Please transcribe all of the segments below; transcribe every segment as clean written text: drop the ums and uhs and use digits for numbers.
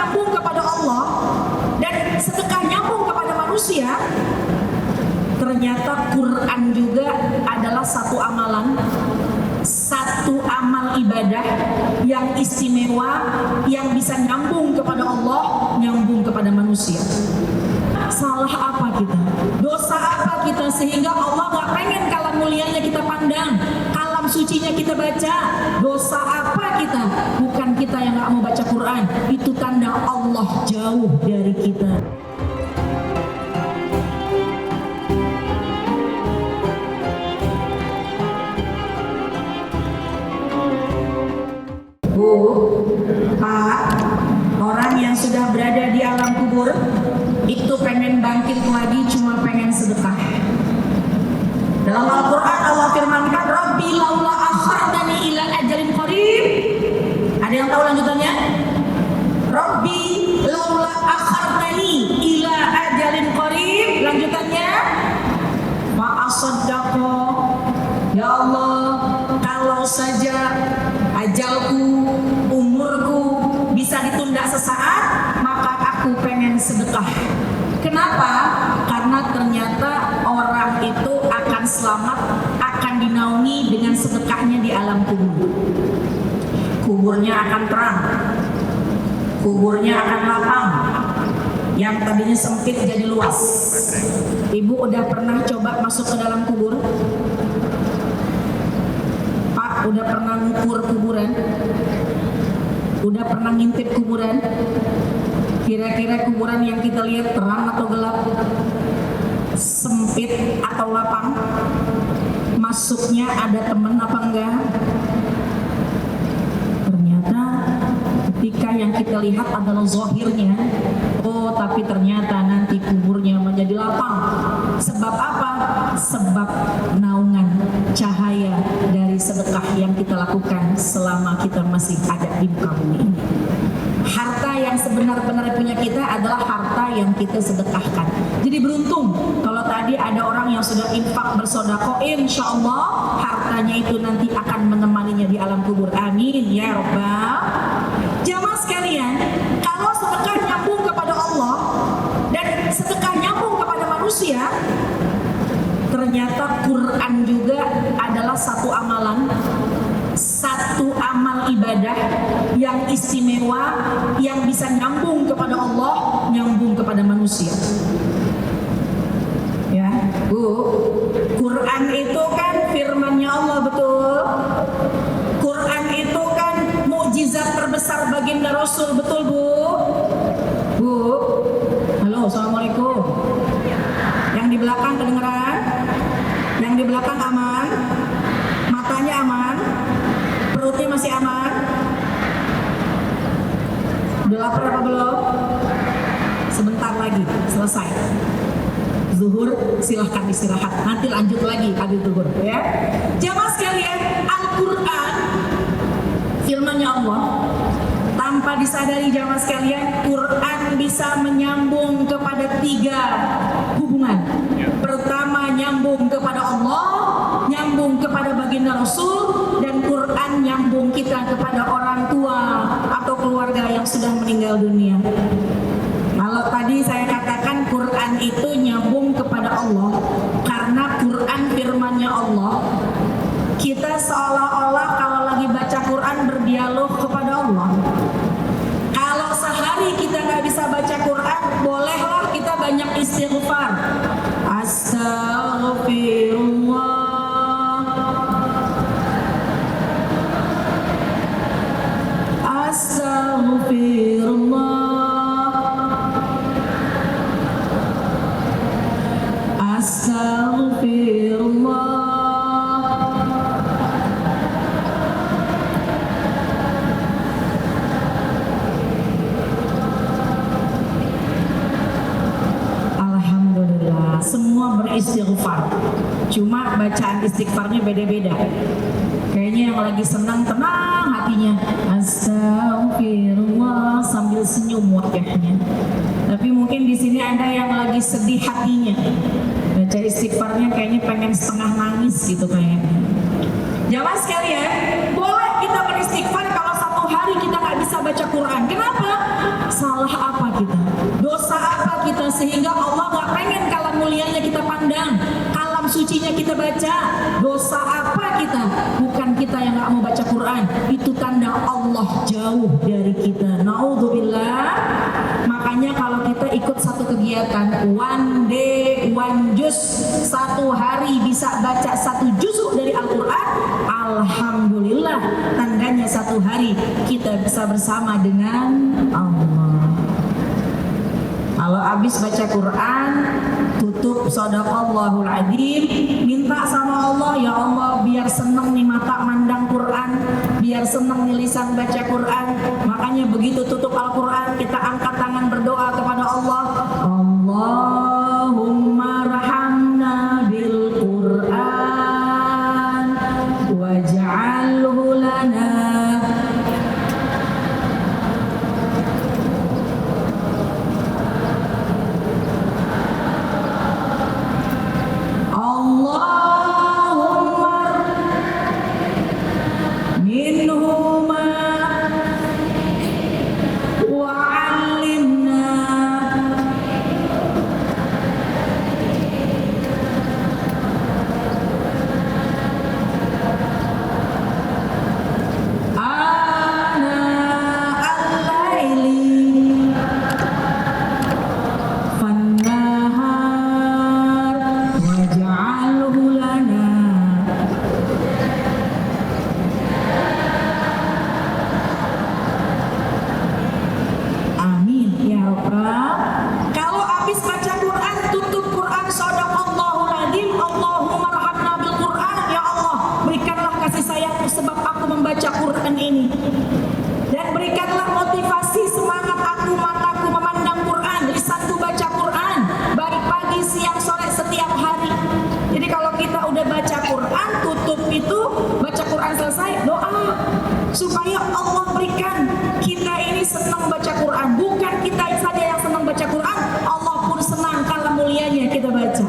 nyambung kepada Allah dan sedekah nyambung kepada manusia, ternyata Quran juga adalah satu amalan, satu amal ibadah yang istimewa, yang bisa nyambung kepada Allah, nyambung kepada manusia. Salah apa kita? Dosa apa kita sehingga Allah gak pengen kalam mulianya kita pandang, kalam sucinya kita baca? Dosa apa kita? Bukan kita yang gak mau baca Quran, itu tanda Allah jauh dari kita. Bu, Pak, orang yang sudah berada di alam kubur itu pengen bangkit lagi, cuma pengen sedekah. Dalam Al-Quran Allah firmankan, Rabbi laula akhartani ila ajalin qarib. Ada yang tahu lanjutannya? Rabbi laula akhartani ila ajalin qarib. Lanjutannya, fa asaddaqa. Ya Allah, kalau saja ajalku, umurku bisa ditunda sesaat, maka aku pengen sedekah. Kenapa? Karena ternyata orang itu akan selamat, akan dinaungi dengan sedekahnya di alam kubur. Kuburnya akan terang, kuburnya akan lapang, yang tadinya sempit jadi luas. Ibu udah pernah coba masuk ke dalam kubur? Pak, udah pernah ngukur kuburan? Udah pernah ngintip kuburan? Kira-kira kuburan yang kita lihat terang atau gelap? Sempit atau lapang? Masuknya ada teman apa enggak? Ternyata ketika yang kita lihat adalah zahirnya, oh tapi ternyata nanti kuburnya menjadi lapang. Sebab apa? Sebab naungan cahaya dari sedekah yang kita lakukan selama kita masih ada di muka bumi ini. Harta yang sebenar-benar punya kita adalah harta yang kita sedekahkan. Jadi beruntung kalau tadi ada orang yang sudah infak bersedekah, insya Allah hartanya itu nanti akan menemaninya di alam kubur. Amin ya Rabbal. Jamaah sekalian, kalau sedekah nyambung kepada Allah dan sedekah nyambung kepada manusia, ternyata Quran juga adalah satu amalan, satu amal ibadah yang istimewa, yang bisa nyambung kepada Allah, nyambung kepada manusia. Ya, Bu, Quran itu kan firman-Nya Allah, betul? Quran itu kan mukjizat terbesar baginda Rasul, betul Bu? Bu, halo, assalamualaikum. Yang di belakang kedengeran? Yang di belakang aman? Matanya aman? Perutnya masih aman? Udah lapar apa belum? Sebentar lagi selesai zuhur, silahkan istirahat. Nanti lanjut lagi habis zuhur, ya. Jamaah sekalian, Al-Quran firman-Nya Allah, tanpa disadari jamaah sekalian, Quran bisa menyambung kepada 3 hubungan. Pertama, nyambung kepada Allah, nyambung kepada baginda Rasul, dan Quran nyambung kita kepada orang tua atau keluarga yang sudah meninggal dunia. Kalau tadi saya katakan Quran itu nyambung kepada Allah karena Quran firman-Nya Allah. Kita seolah-olah kalau lagi baca Quran berdialog kepada Allah. Kalau sehari kita nggak bisa baca Quran, bolehlah kita banyak istighfar. Astaghfirullah. Astaghfirullah. Astaghfirullah. Alhamdulillah, semua beristighfar. Cuma bacaan istighfarnya beda-beda. Kayaknya yang lagi senang tenang hatinya, astagfirullah sambil senyum wajahnya. Tapi mungkin di sini ada yang lagi sedih hatinya. Baca istighfarnya kayaknya pengen setengah nangis gitu kayaknya. Jamaah sekalian, boleh kita beristighfar kalau satu hari kita nggak bisa baca Quran. Kenapa? Salah apa kita? Dosa apa kita sehingga Allah gak pengen kalam mulianya kita pandang, kalam sucinya kita baca? Dosa apa kita? Bukan kita yang gak mau baca Quran, itu tanda Allah jauh dari kita. Naudzubillah. Makanya kalau kita ikut satu kegiatan one day one juz, satu hari bisa baca satu juzuk dari Al-Quran, alhamdulillah, tandanya satu hari kita bisa bersama dengan Allah. Kalau habis baca Quran, tutup Shadaqallahul Adzim, minta sama Allah, ya Allah biar seneng nih mata mandang Quran, biar seneng nih lisan baca Quran. Makanya begitu tutup Al-Quran, kita angkat tangan berdoa kepada Allah, Allahumma rahamna bil Quran waj'alhu lana supaya Allah berikan kita ini senang baca Quran. Bukan kita saja yang senang baca Quran, Allah pun senang kalau mulianya kita baca.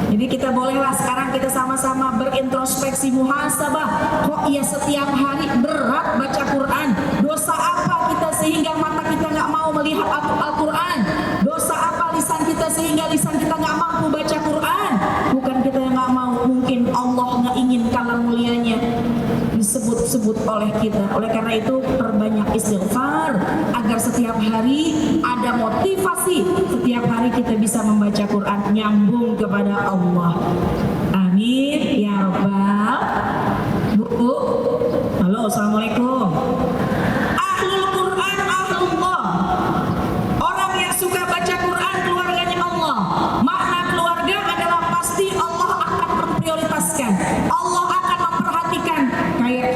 Jadi kita bolehlah sekarang kita sama-sama berintrospeksi, muhasabah. Kok ya setiap hari berat baca Quran? Dosa apa kita sehingga mata kita nggak mau melihat Al-Quran? Dosa apa lisan kita sehingga lisan kita nggak mampu baca Quran? Bukan kita yang nggak mau, mungkin Allah nggak ingin kalau mulianya disebut-sebut oleh kita. Oleh karena itu perbanyak istighfar agar setiap hari ada motivasi, setiap hari kita bisa membaca Quran nyambung kepada Allah. Amin ya rabbal. Bu, halo, assalamualaikum. Ahlul Quran, ahlullah. Orang yang suka baca Quran keluarganya Allah. Makna keluarga adalah pasti Allah akan memprioritaskan, Allah akan memperhatikan. Kayak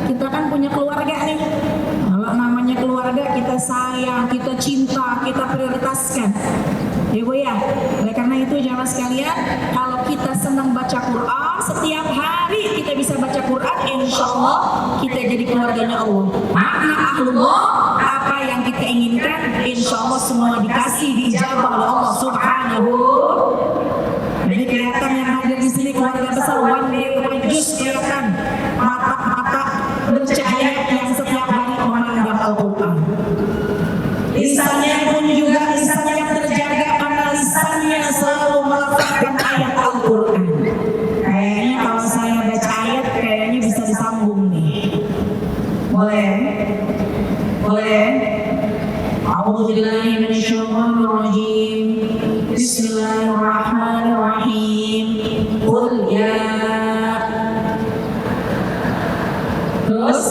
kita kan punya keluarga nih. Kalau namanya keluarga, kita sayang, kita cinta, kita prioritaskan. Ya Bu ya. Oleh karena itu jamaah sekalian, kalau kita senang baca Quran, setiap hari kita bisa baca Quran, insya Allah kita jadi keluarganya Allah. Makna ahlullah, apa yang kita inginkan, insya Allah semua dikasih, diijabah oleh Allah Subhanahu. Jadi kelihatan yang hadir di sini keluarga besar, one day one juz, kelihatan mata-mata bercahaya yang setiap hari memandang Al-Quran. Lisannya pun juga lisan yang terjaga karena lisannya selalu melafazkan ayat Al-Quran. Kayaknya kalau saya baca ayat kayaknya bisa disambung nih. Boleh? Boleh? A'udzubillahi minasyaitonirrajim. Bismillahirrahmanirrahim. Qul ya. Terus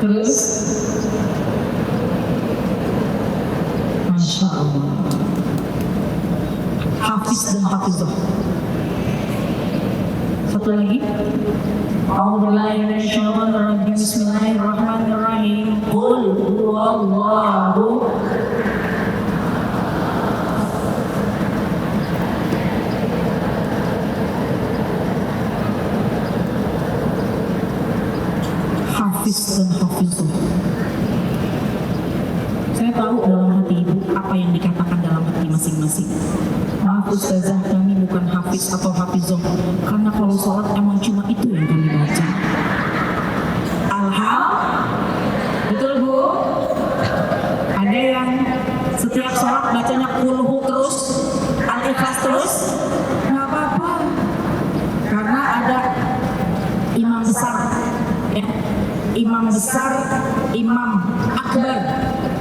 terus Masya Allah, hafiz dan hafizah. Satu lagi. Bismillahirrahmanirrahim. Qul huwallahu. Hafiz dan hafizah. Yusuf. Saya tahu dalam hati ibu apa yang dikatakan dalam hati masing-masing. Maaf Ustazah, kami bukan hafiz atau hafizah, karena kalau sholat emang cuma itu yang kami baca. Betul Bu? Ada yang setiap sholat bacanya kulhu terus, al-ikhlas terus? Nggak apa-apa, karena ada imam besar, ya. Imam akbar.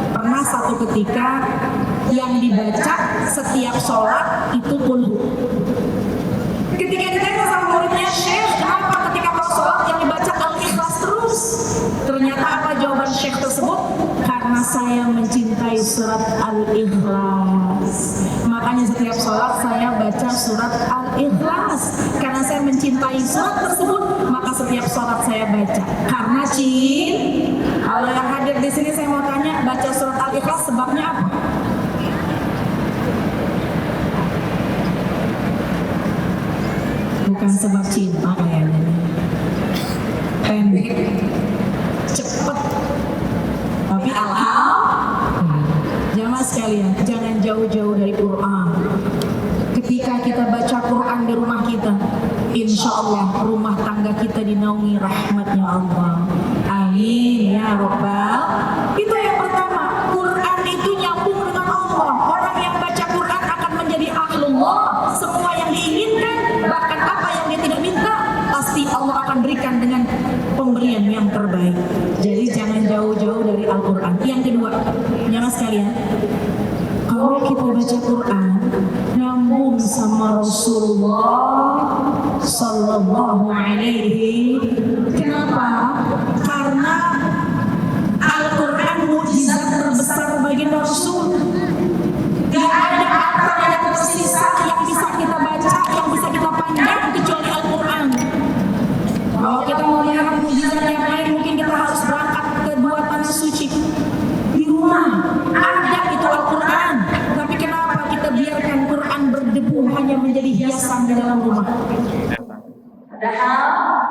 Pernah satu ketika yang dibaca setiap sholat itu kulhu. Ketika ditanya sama muridnya, Syekh, kenapa ketika mau sholat yang dibaca al-ikhlas terus? Ternyata apa jawaban Syekh tersebut? Karena saya mencintai surat al-ikhlas, makanya setiap sholat saya baca surat al-ikhlas. Karena saya mencintai surat tersebut, maka setiap sholat saya baca. Karena kalau yang hadir di sini saya mau tanya, baca surat al-ikhlas sebabnya apa? Bukan sebab cinta kayaknya. Pendek, cepet, tapi jamaah sekalian, jangan jauh-jauh dari Quran. Ketika kita baca Quran di rumah kita, insya Allah rumah tangga kita dinaungi rahmatnya Allah. Amin ya Rabbal. Itu yang pertama, Quran itu nyambung dengan Allah. Orang yang baca Quran akan menjadi ahlullah. Semua yang diinginkan, bahkan apa yang dia tidak minta, pasti Allah akan berikan dengan pemberian yang terbaik. Jadi jangan jauh-jauh dari Al-Quran. Yang kedua, jangan sekalian, kalau kita baca Quran nyambung sama Rasulullah Sallallahu Alaihi. Kenapa? Karena Al-Quran mukjizat terbesar bagi Rasul. Gak ada apa yang tersisa yang bisa kita baca, yang bisa kita pandang kecuali Al-Quran. Kalau kita mau melihat mukjizat yang lain, mungkin kita harus berangkat ke dua tanah suci. Di rumah ada itu Al-Quran, tapi kenapa kita biarkan Quran berdebu hanya menjadi hiasan di dalam rumah? Padahal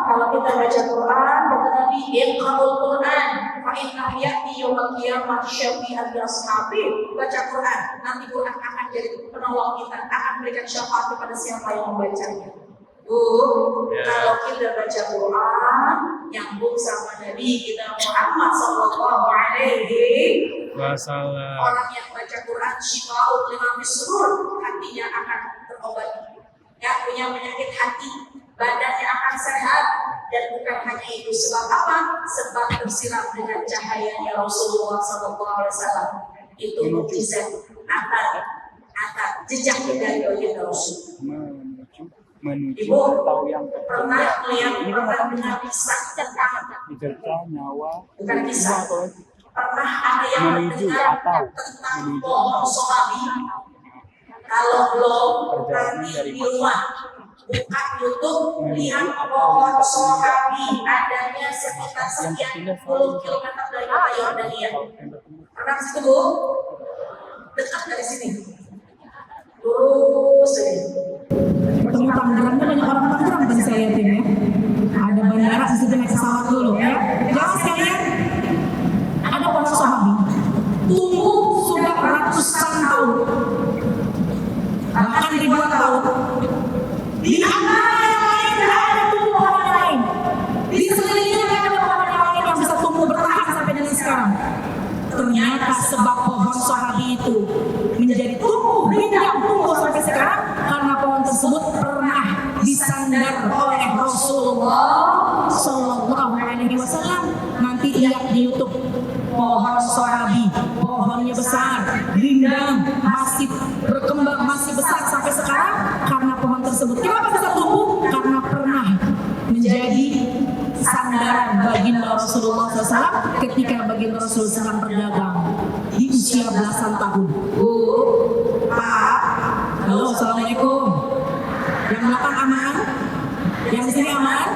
kalau kita baca Quran, kata Nabi, iqra'ul Quran, fa innahu ya'ti yaumil qiyamah syafi'an li ashabi. Baca Quran, nanti Quran akan jadi penolong kita, akan memberikan syafaat kepada siapa yang membacanya. Kalau kita baca Quran, nyambung sama Nabi kita Muhammad Sallallahu Alaihi Wasallam. Orang yang baca Quran, syifa'ul lima misrur, hatinya akan terobati. Yang punya penyakit hati, badannya akan sehat. Dan bukan hanya itu, sebab apa? Sebab tersiram dengan cahayanya Rasulullah SAW. Itu mukjizat akan jejak dari baginda Rasul. Ibu pernah melihat, pernah dengar kisah tentang bukan kisah, pernah ada yang mendengar tentang pohon sohabi? Kalau belum, nanti di rumah buka YouTube, lihat pohon sohabi, adanya sekitar sekian puluh kilometer dari kota Yordania. Pernah ke situ Bu? Dekat dari sini. Lurus saja. Ketemu Tangerangnya, banyak orang Tangerang kan saya lihat ini ya. Ada bandara di situ, naik pesawat dulu ya. Jangan sekalian, ada pohon sohabi tumbuh sudah ratusan tahun, bahkan ribuan tahun. Di antara yang lain tidak ada tumbuh pohon yang lain. Di sekelilingnya tidak ada pohon yang lain yang bisa tumbuh bertahan sampai dengan sekarang. Ternyata sebab pohon sohabi itu menjadi tumbuh rindang tumbuh sampai sekarang karena pohon tersebut pernah disandar oleh Rasulullah Sallallahu Alaihi Wasallam. Nanti lihat di YouTube pohon sohabi, pohonnya besar, rindang, masih berkembang, masih besar sampai sekarang karena pohon tersebut. Kenapa bisa tumbuh? Karena pernah menjadi sandaran baginda Rasulullah SAW ketika baginda Rasulullah sedang berdagang di usia belasan tahun. Bu, Pak, halo, assalamualaikum. Yang belakang aman? Yang di sini aman?